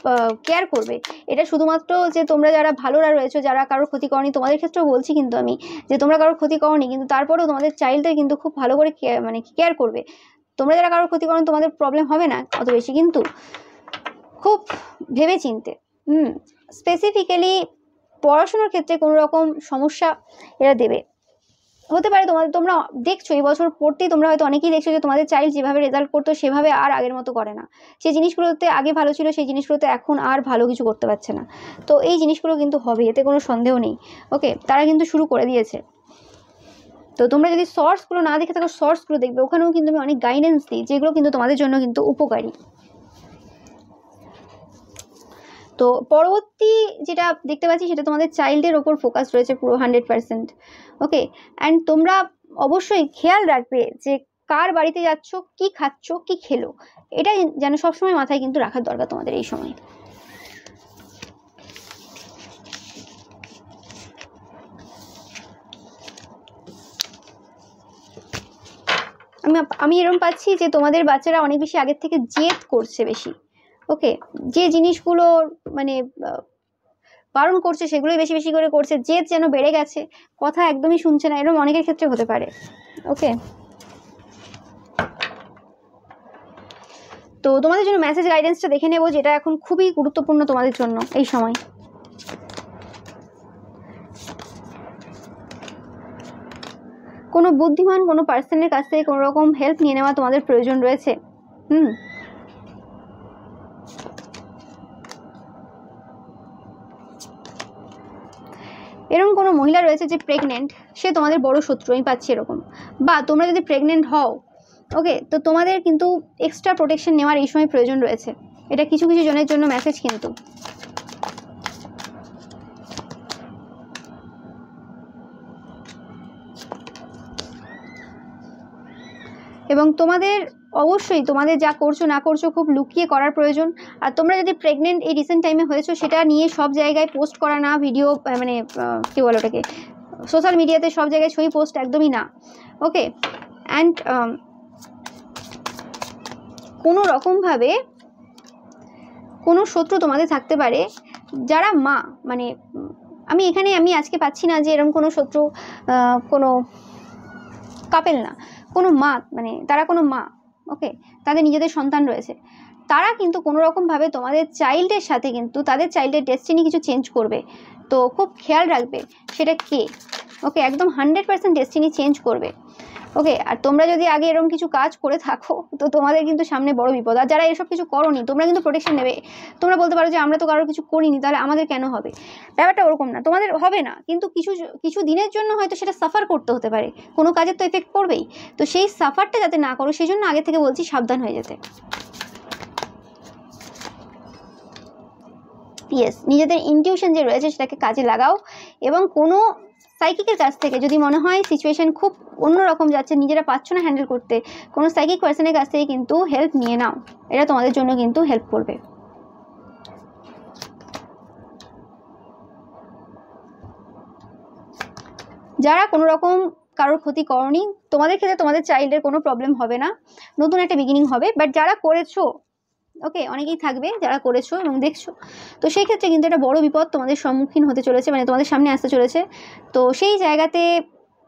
কেয়ার করবে। এটা শুধুমাত্র যে তোমরা যারা ভালোরা রয়েছো, যারা কারোর ক্ষতি করনি, তোমাদের ক্ষেত্রেও বলছি কিন্তু আমি, যে তোমরা কারোর ক্ষতি করনি, কিন্তু তারপরেও তোমাদের চাইল্ডদের কিন্তু খুব ভালো করে কেয়ার করবে। তোমরা যারা কারোর ক্ষতি করো তোমাদের প্রবলেম হবে না অত বেশি, কিন্তু খুব ভেবে চিনতে। স্পেসিফিক্যালি পড়াশোনার ক্ষেত্রে কোনো রকম সমস্যা এরা দেবে। হতে পারে তোমরা দেখছো এই বছর পড়তেই তোমরা হয়তো অনেকেই দেখছো যে তোমাদের চাইল্ড যেভাবে রেজাল্ট করতো সেভাবে আর আগের মতো করে না। সেই জিনিসগুলোতে আগে ভালো ছিল, সেই জিনিসগুলোতে এখন আর ভালো কিছু করতে পারছে না। তো এই জিনিসগুলো কিন্তু হবে, এতে কোনো সন্দেহ নেই। ওকে, তারা কিন্তু শুরু করে দিয়েছে। তো তোমরা যদি শর্টসগুলো না দেখে থাকো, শর্টসগুলো দেখবে, ওখানেও কিন্তু আমি অনেক গাইডেন্স দিই, যেগুলো কিন্তু তোমাদের জন্য কিন্তু উপকারী। তো পরবর্তী যেটা দেখতে পাচ্ছি সেটা তোমাদের চাইল্ডের ওপর ফোকাস রয়েছে পুরো 100%। ওকে, অ্যান্ড তোমরা অবশ্যই খেয়াল রাখবে যে কার বাড়িতে যাচ্ছ, কি খাচ্ছ, কি খেলো, এটা যেন সবসময় মাথায় কিন্তু রাখার দরকার তোমাদের এই সময়। আমি এরকম পাচ্ছি যে তোমাদের বাচ্চারা অনেক বেশি আগের থেকে জেদ করছে বেশি। ওকে, যে জিনিসগুলো মানে বারণ করছে সেগুলোই বেশি বেশি করে করছে, জেদ যেন বেড়ে গেছে, কথা একদমই শুনছে না, এরকম অনেকের ক্ষেত্রে হতে পারে। ওকে, তো তোমাদের জন্য মেসেজ গাইডেন্সটা দেখে নেব, যেটা এখন খুবই গুরুত্বপূর্ণ তোমাদের জন্য এই সময়। কোনো বুদ্ধিমান কোনো পার্সনের কাছ থেকে কোনো রকম হেল্প নিয়ে নেওয়া তোমাদের প্রয়োজন রয়েছে। এরকম কোনো মহিলা রয়েছে যে প্রেগনেন্ট, সে তোমাদের বড় শত্রু, আমি পাচ্ছি এরকম। বা তোমরা যদি প্রেগনেন্ট হও, ওকে, তো তোমাদের কিন্তু এক্সট্রা প্রোটেকশন নেওয়ার এই সময় প্রয়োজন রয়েছে। এটা কিছু কিছু জনের জন্য মেসেজ কিন্তু। এবং তোমাদের অবশ্যই তোমাদের যা করছো না করছো খুব লুকিয়ে করার প্রয়োজন। আর তোমরা যদি প্রেগনেন্ট এই রিসেন্ট টাইমে হয়েছো, সেটা নিয়ে সব জায়গায় পোস্ট করা না, ভিডিও মানে কী বলো ওটাকে, সোশ্যাল মিডিয়াতে সব জায়গায় ছবি পোস্ট একদমই না, ওকে। অ্যান্ড কোনো রকমভাবে কোনো শত্রু তোমাদের থাকতে পারে যারা মা, মানে আমি আজকে পাচ্ছি না যে এরকম কোনো শত্রু, কোনো কাপেল না, কোনো মা, মানে তারা কোনো মা, ওকে, তাদের নিজেদের সন্তান রয়েছে, তারা কিন্তু কোনো রকমভাবে তোমাদের চাইল্ডের সাথে কিন্তু তাদের চাইল্ডের ডেস্টিনি কিছু চেঞ্জ করবে। তো খুব খেয়াল রাখবে সেটা কে, ওকে, একদম 100% ডেস্টিনি চেঞ্জ করবে, ওকে। আর তোমরা যদি আগে এরকম কিছু কাজ করে থাকো তো তোমাদের কিন্তু সামনে বড় বিপদ। আর যারা এসব কিছু করোনি, তোমরা কিন্তু প্রোটেকশন নেবে। তোমরা বলতে পারো যে আমরা তো কারোর কিছু করিনি, তাহলে আমাদের কেন হবে? ব্যাপারটা ওরকম না, তোমাদের হবে না, কিন্তু কিছু দিনের জন্য হয়তো সেটা সাফার করতে হতে পারে, কোনো কাজের তো এফেক্ট পড়বেই। তো সেই সাফারটা যাতে না করো, সেই জন্য আগে থেকে বলছি সাবধান হয়ে যেতে। ইয়েস, নিজেদের ইনটিউশন যে রয়েছে সেটাকে কাজে লাগাও। এবং কোনো সাইকিকের কাছ থেকে যদি মনে হয় সিচুয়েশন খুব অন্যরকম যাচ্ছে, নিজেরা পাচ্ছ না হ্যান্ডেল করতে, কোনো সাইকিক পার্সনের কাছ থেকে কিন্তু হেল্প নিয়ে নাও, এটা তোমাদের জন্য কিন্তু হেল্প করবে। যারা কোনো রকম কারোর ক্ষতি করনি, তোমাদের ক্ষেত্রে তোমাদের চাইল্ডের কোনো প্রবলেম হবে না, নতুন একটা বিগিনিং হবে। বাট যারা করেছো, ওকে, অনেকেই থাকবে যারা করেছো এবং দেখছো, তো সেই ক্ষেত্রে কিন্তু একটা বড় বিপদ তোমাদের সম্মুখীন হতে চলেছে, মানে তোমাদের সামনে আসতে চলেছে। তো সেই জায়গাতে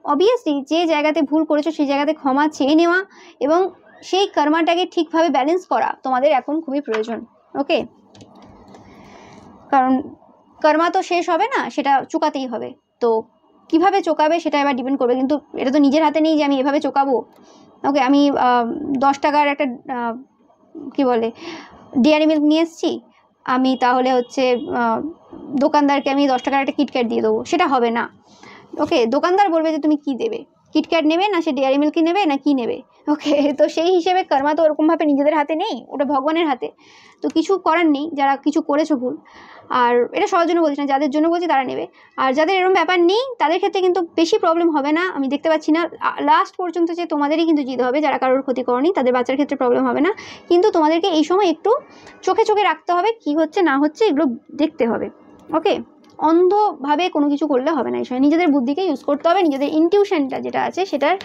অবভিয়াসলি যে জায়গাতে ভুল করেছো সেই জায়গাতে ক্ষমা চেয়ে নেওয়া এবং সেই কর্মাটাকে ঠিকভাবে ব্যালেন্স করা তোমাদের এখন খুবই প্রয়োজন, ওকে। কারণ কর্মা তো শেষ হবে না, সেটা চুকাতেই হবে। তো কিভাবে চোকাবে সেটা এবার ডিপেন্ড করবে, কিন্তু এটা তো নিজের হাতে নেই যে আমি এভাবে চোকাবো, ওকে। আমি 10 টাকার একটা কি বলে ডেয়ারি মিল্ক নিয়ে এসেছি, আমি তাহলে হচ্ছে দোকানদারকে আমি 10 টাকার একটা কিটক্যাট দিয়ে দেবো, সেটা হবে না, ওকে। দোকানদার বলবে যে তুমি কি দেবে, কিটক্যাট নেবে না সে ডেয়ারি মিল্কই নেবে না কি নেবে, ওকে। তো সেই হিসেবে কর্মা তো ওরকমভাবে নিজেদের হাতে নেই, ওটা ভগবানের হাতে। তো কিছু করার নেই, যারা কিছু করেছো ভুল, আর এটা সবার জন্য বলছি না, যাদের জন্য বলছি তারা নেবে। আর যাদের এরকম ব্যাপার নেই তাদের ক্ষেত্রে কিন্তু বেশি প্রবলেম হবে না, আমি দেখতে পাচ্ছি না। লাস্ট পর্যন্ত যে তোমাদেরই কিন্তু জিতে হবে, যারা কারোর ক্ষতি করনি তাদের বাচ্চার ক্ষেত্রে প্রবলেম হবে না। কিন্তু তোমাদেরকে এই সময় একটু চোখে চোখে রাখতে হবে, কি হচ্ছে না হচ্ছে এগুলো দেখতে হবে, ওকে। অন্ধভাবে কোনো কিছু করলে হবে না, এই সময় নিজেদের বুদ্ধিকে ইউজ করতে হবে, নিজেদের ইনটিউশনটা যেটা আছে সেটার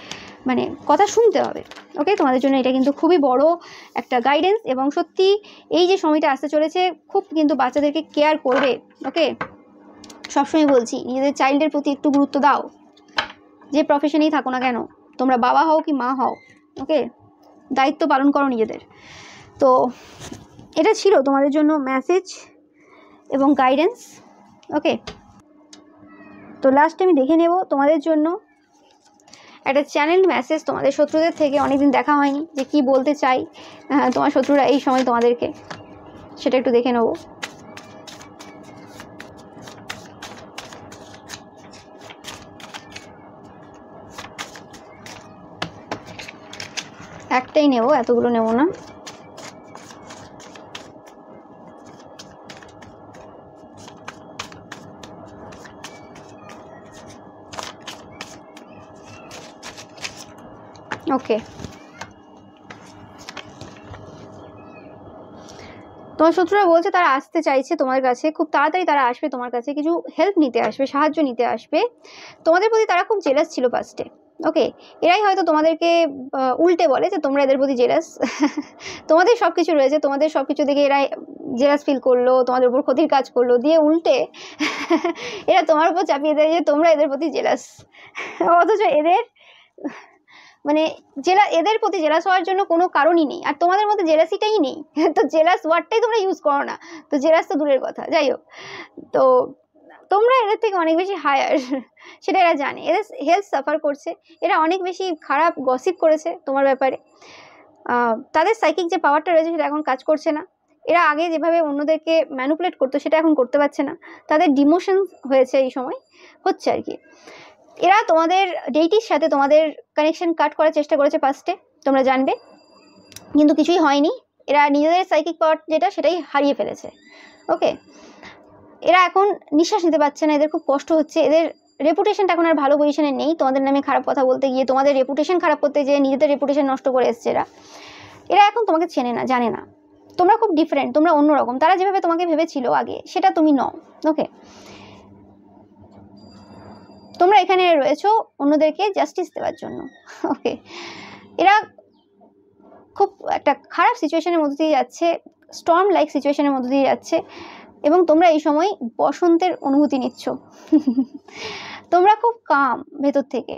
মানে কথা শুনতে হবে, ওকে। তোমাদের জন্য এটা কিন্তু খুবই বড় একটা গাইডেন্স। এবং সত্যি এই যে সময়টা আসতে চলেছে খুব কিন্তু বাচ্চাদেরকে কেয়ার করবে, ওকে। সবসময় বলছি নিজেদের চাইল্ডের প্রতি একটু গুরুত্ব দাও, যে প্রফেশনেই থাকো না কেন, তোমরা বাবা হও কি মা হও, ওকে, দায়িত্ব পালন করো নিজেদের। তো এটা ছিল তোমাদের জন্য মেসেজ এবং গাইডেন্স, ওকে। তো লাস্টে আমি দেখে নেব তোমাদের জন্য একটা চ্যানেল মেসেজ তোমাদের শত্রুদের থেকে, অনেকদিন দেখা হয়নি, যে কি বলতে চাই তোমার শত্রুরা এই সময় তোমাদেরকে, সেটা একটু দেখে নেব। একটাই নেব, এতগুলো নেব না। ওকে, তোমার শত্রুরা বলছে তারা আসতে চাইছে তোমার কাছে, খুব তাড়াতাড়ি তারা আসবে তোমার কাছে, কিছু হেল্প নিতে আসবে, সাহায্য নিতে আসবে। তোমাদের প্রতি তারা খুব জেলাস ছিল ফার্স্টে, ওকে। এরাই হয়তো তোমাদেরকে উল্টে বলে যে তোমরা এদের প্রতি জেলাস তোমাদের সব কিছু রয়েছে, তোমাদের সব কিছু দেখে এরা জেলাস ফিল করলো, তোমাদের উপর ক্ষতির কাজ করলো, দিয়ে উল্টে এরা তোমার উপর চাপিয়ে দেয় যে তোমরা এদের প্রতি জেলাস। অথচ এদের মানে এদের প্রতি জেলাস হওয়ার জন্য কোনো কারণই নেই, আর তোমাদের মধ্যে জেলাসিটাই নেই। তো জেলাস ওয়ার্ডটাই তোমরা ইউজ করো না, তো জেলাস তো দূরের কথা, যাই হোক। তো তোমরা এদের থেকে অনেক বেশি হায়ার, সেটা এরা জানে। এদের হেলথ সাফার করছে, এরা অনেক বেশি খারাপ গসিপ করেছে তোমার ব্যাপারে, তাদের সাইকিক যে পাওয়ারটা রয়েছে সেটা এখন কাজ করছে না। এরা আগে যেভাবে অন্যদেরকে ম্যানুপুলেট করতো সেটা এখন করতে পারছে না, তাদের ডিমোশন হয়েছে এই সময়, হচ্ছে আর কি। এরা তোমাদের ডেইটির সাথে তোমাদের কানেকশন কাট করার চেষ্টা করেছে পাস্টে, তোমরা জানবে, কিন্তু কিছুই হয়নি। এরা নিজেদের সাইকিক পাওয়ার যেটা সেটাই হারিয়ে ফেলেছে। ওকে, এরা এখন নিঃশ্বাস নিতে পারছে না, এদের খুব কষ্ট হচ্ছে, এদের রেপুটেশনটা এখন আর ভালো পজিশনে নেই। তোমাদের নামে খারাপ কথা বলতে গিয়ে, তোমাদের রেপুটেশন খারাপ করতে গিয়ে নিজেদের রেপুটেশন নষ্ট করে এসছে এরা। এরা এখন তোমাকে চেনে না, জানে না, তোমরা খুব ডিফারেন্ট, তোমরা অন্যরকম। তারা যেভাবে তোমাকে ভেবেছিল আগে সেটা তুমি নও। ওকে, তোমরা এখানে রয়েছো অন্যদেরকে জাস্টিস দেওয়ার জন্য। ওকে, এরা খুব একটা খারাপ সিচুয়েশনের মধ্যে দিয়ে যাচ্ছে, স্টর্ম লাইক সিচুয়েশনের মধ্যে দিয়ে যাচ্ছে, এবং তোমরা এই সময় বসন্তের অনুভূতি নিচ্ছ। তোমরা খুব কাম ভেতর থেকে,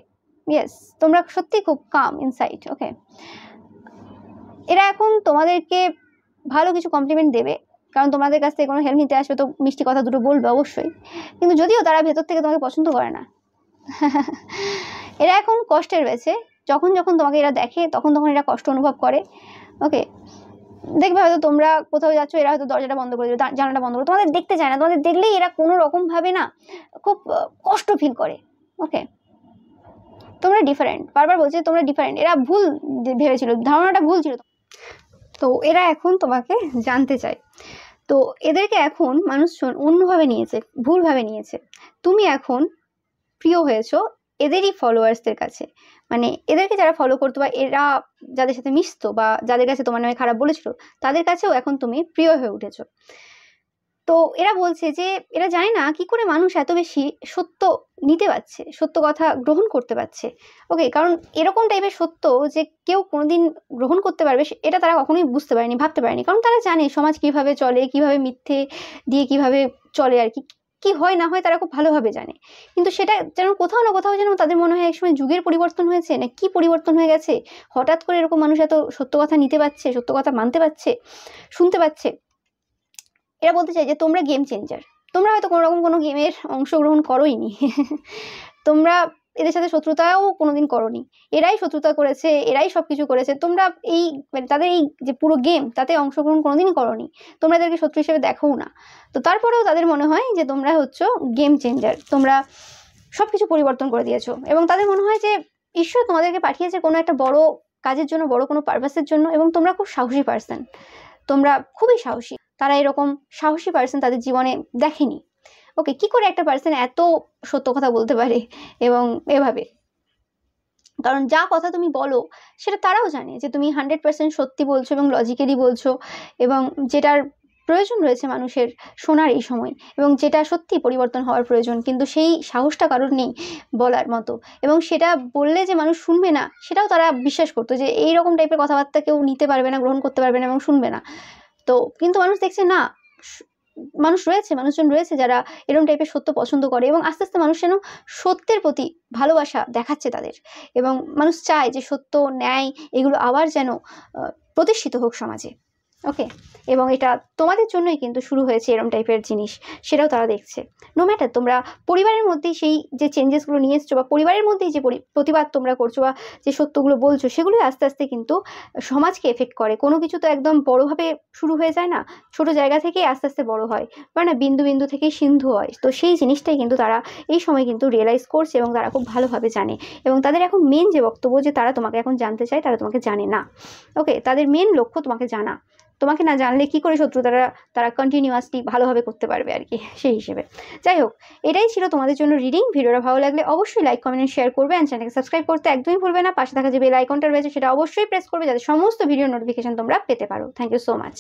ইয়েস, তোমরা সত্যি খুব কাম ইনসাইড। ওকে, এরা এখন তোমাদেরকে ভালো কিছু কমপ্লিমেন্ট দেবে, কারণ তোমাদের কাছ থেকে কোনো হেল্প নিতে আসবে তো মিষ্টি কথা দুটো বলবে অবশ্যই, কিন্তু যদিও তারা ভেতর থেকে তোমাকে পছন্দ করে না। এরা এখন কষ্টে রয়েছে, যখন যখন তোমাকে এরা দেখে তখন তখন এরা কষ্ট অনুভব করে। ওকে, দেখবে হয়তো তোমরা কোথাও যাচ্ছ, এরা হয়তো দরজাটা বন্ধ করে দেবে, জানালাটা বন্ধ করে, তোমাদের দেখতে চায় না, তোমাদের দেখলেই এরা কোনো রকমভাবে না খুব কষ্ট ফিল করে। ওকে, তোমরা ডিফারেন্ট, বারবার বলছি তোমরা ডিফারেন্ট। এরা ভুল ভেবেছিল, ধারণাটা ভুল ছিল, তো এরা এখন তোমাকে জানতে চায়। তো এদেরকে এখন মানুষ অন্যভাবে নিয়েছে, ভুলভাবে নিয়েছে। তুমি এখন প্রিয় হয়েছো এদেরই ফলোয়ার্সদের কাছে, মানে এদেরকে যারা ফলো করতো বা এরা যাদের সাথে মিশতো বা যাদের কাছে তোমার নামে খারাপ বলেছিল তাদের কাছেও এখন তুমি প্রিয় হয়ে উঠেছো। তো এরা বলছে যে এরা জানে না কি করে মানুষ এত বেশি সত্য নিতে পারছে, সত্য কথা গ্রহণ করতে পারছে। ওকে, কারণ এরকম টাইপের সত্য যে কেউ কোনোদিন গ্রহণ করতে পারবে এটা তারা কখনোই বুঝতে পারেনি, ভাবতে পারেনি, কারণ তারা জানে সমাজ কিভাবে চলে, কিভাবে মিথ্যে দিয়ে কিভাবে চলে আর কি, কি হয় না হয় তারা খুব ভালোভাবে জানে। কিন্তু সেটা যেন কোথাও না কোথাও যেন তাদের মনে হয় একসময় যুগের পরিবর্তন হয়েছে, না কি পরিবর্তন হয়ে গেছে, হঠাৎ করে এরকম মানুষ এত সত্য কথা নিতে পারছে, সত্য কথা মানতে পারছে, শুনতে পাচ্ছে। এরা বলতে চাই যে তোমরা গেম চেঞ্জার, তোমরা হয়তো কোনো রকম কোনো গেমের অংশগ্রহণ করোইনি। তোমরা এদের সাথে শত্রুতাও কোনোদিন করোনি, এরাই শত্রুতা করেছে, এরাই সব কিছু করেছে। তোমরা এই মানে তাদের এই যে পুরো গেম তাতে অংশগ্রহণ কোনোদিনই করোনি, তোমরা এদেরকে শত্রু হিসেবে দেখোও না। তো তারপরেও তাদের মনে হয় যে তোমরা হচ্ছে গেম চেঞ্জার, তোমরা সব কিছু পরিবর্তন করে দিয়েছো, এবং তাদের মনে হয় যে ঈশ্বর তোমাদেরকে পাঠিয়েছে কোনো একটা বড় কাজের জন্য, বড় কোনো পারপাসের জন্য, এবং তোমরা খুব সাহসী পার্সন, তোমরা খুবই সাহসী। তারা এরকম সাহসী পার্সন তাদের জীবনে দেখেনি। ওকে, কি করে একটা পার্সন এত সত্য কথা বলতে পারে এবং এভাবে, কারণ যা কথা তুমি বলো সেটা তারাও জানে যে তুমি 100% সত্যি বলছো এবং লজিক্যালি বলছো, এবং যেটার প্রয়োজন রয়েছে মানুষের শোনার এই সময়, এবং যেটা সত্যি পরিবর্তন হওয়ার প্রয়োজন, কিন্তু সেই সাহসটা কারোর নেই বলার মতো, এবং সেটা বললে যে মানুষ শুনবে না সেটাও তারা বিশ্বাস করতো যে এইরকম টাইপের কথাবার্তা কেউ নিতে পারবে না, গ্রহণ করতে পারবে না এবং শুনবে না। তো কিন্তু মানুষ দেখছে না, মানুষজন রয়েছে যারা এরকম টাইপের সত্য পছন্দ করে, এবং আস্তে আস্তে মানুষ যেন সত্যের প্রতি ভালোবাসা দেখাচ্ছে তাদের, এবং মানুষ চায় যে সত্য, ন্যায় এগুলো আবার যেন প্রতিষ্ঠিত হোক সমাজে। ওকে, এবং এটা তোমাদের জন্যই কিন্তু শুরু হয়েছে এরকম টাইপের জিনিস, সেটাও তারা দেখছে। নো ম্যাটার তোমরা পরিবারের মধ্যেই সেই যে চেঞ্জেসগুলো নিয়ে এসছো, বা পরিবারের মধ্যেই যে প্রতিবাদ তোমরা করছো বা যে সত্যগুলো বলছো, সেগুলোই আস্তে আস্তে কিন্তু সমাজকে এফেক্ট করে। কোনো কিছু তো একদম বড়োভাবে শুরু হয়ে যায় না, ছোট জায়গা থেকেই আস্তে আস্তে বড় হয়, মানে বিন্দু বিন্দু থেকেই সিন্ধু হয়। তো সেই জিনিসটাই কিন্তু তারা এই সময় কিন্তু রিয়েলাইজ করছে, এবং তারা খুব ভালোভাবে জানে, এবং তাদের এখন মেন যে বক্তব্য যে তারা তোমাকে এখন জানতে চায়, তারা তোমাকে জানে না। ওকে, তাদের মেন লক্ষ্য তোমাকে জানা, তোমাকে না জানলে কি করে শত্রুতারা তারা কন্টিনিউয়াসলি ভালোভাবে করতে পারবে আর কি, সেই হিসেবে। যাই হোক, এটাই ছিল তোমাদের জন্য রিডিং। ভিডিওটা ভালো লাগলে অবশ্যই লাইক, কমেন্ট, শেয়ার করবে, অ্যান্ড চ্যানেলকে সাবস্ক্রাইব করতে একদমই ভুলবে না। পাশে থাকা যে বেল আইকনটা রয়েছে সেটা অবশ্যই প্রেস করবে, যাতে সমস্ত ভিডিও নোটিফিকেশন তোমরা পেতে পারো। Thank you so much.